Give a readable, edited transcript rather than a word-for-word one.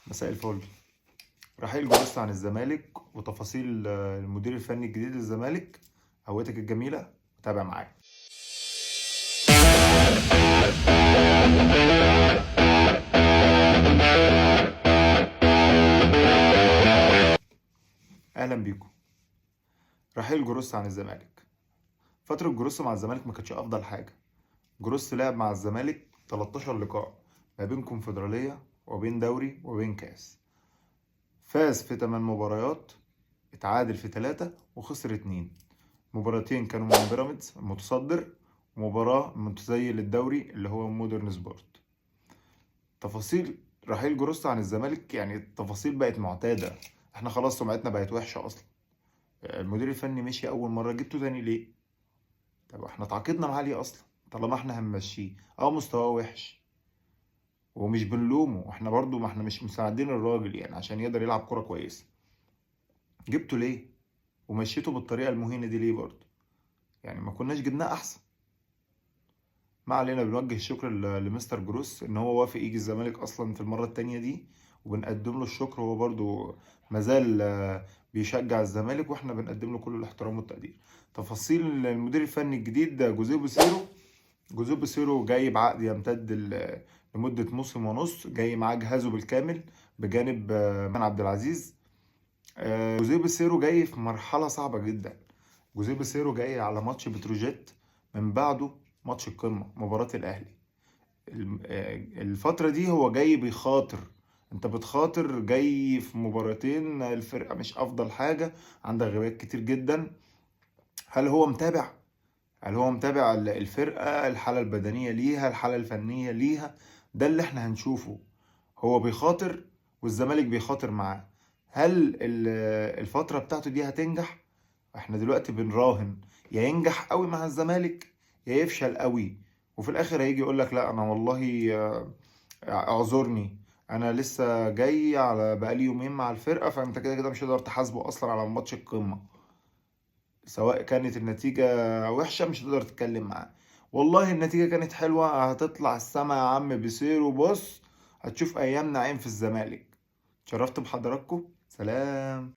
مساء الفل. رحيل جروس عن الزمالك وتفاصيل المدير الفني الجديد للزمالك. هويتك الجميلة، تابع معايا. أهلا بيكم. رحيل جروس عن الزمالك. فترة جروس مع الزمالك ما كانتش أفضل حاجة. جروس لعب مع الزمالك 13 لقاء ما بين كونفدرالية وبين دوري وبين كاس. فاز في 8 مباريات، اتعادل في 3 وخسر 2. مباراتين كانوا من بيراميدز المتصدر، ومباراة متزيل للدوري اللي هو مودرن سبورت. تفاصيل رحيل جروس عن الزمالك، يعني التفاصيل بقت معتادة. احنا خلاص سمعتنا بقت وحشة اصلا. المدير الفني مشي اول مرة، جبته تاني ليه؟ طب احنا تعاقدنا معاه ليه اصلا طالما احنا هنمشيه؟ مستواه وحش ومش بنلومه، احنا برضو ما احنا مش مساعدين الراجل يعني عشان يقدر يلعب كرة كويسة. جبته ليه ومشيته بالطريقة المهينة دي ليه برضو؟ يعني ما كناش جبناه احسن. ما علينا، بنوجه الشكر لمستر جروس ان هو وافق يجي الزمالك اصلا في المره التانية دي، وبنقدم له الشكر. هو برضو مازال بيشجع الزمالك، واحنا بنقدم له كل الاحترام والتقدير. تفاصيل المدير الفني الجديد ده جوزيه بوسيرو. جوزيه بوسيرو جاي بعقد يمتد لمده موسم ونص، جاي معاه جهازه بالكامل بجانب مان عبد العزيز. جوزيه بوسيرو جاي في مرحله صعبه جدا. جوزيه بيسيرو جاي على ماتش بتروجيت، من بعده ماتش القمة مباراة الأهلي. الفترة دي هو جاي بيخاطر. انت بتخاطر جاي في مباراتين الفرقة مش أفضل حاجة، عندك غيابات كتير جدا. هل هو متابع؟ هل هو متابع الفرقة، الحالة البدنية ليها، الحالة الفنية ليها؟ ده اللي احنا هنشوفه. هو بيخاطر والزمالك بيخاطر معاه. هل الفترة بتاعته دي هتنجح؟ احنا دلوقتي بنراهن، يا ينجح قوي مع الزمالك يا يفشل قوي، وفي الاخر هيجي يقول لك لا انا والله اعذرني، انا لسه جاي على بقالي يومين مع الفرقة، فانت كده كده مش هتقدر تحاسبه اصلا على ماتش القمة. سواء كانت النتيجة وحشة مش هتقدر تتكلم معاه. والله النتيجة كانت حلوة، هتطلع السما يا عم بسير، وبص هتشوف أيام نعيم في الزمالك. شرفت بحضراتكم، سلام.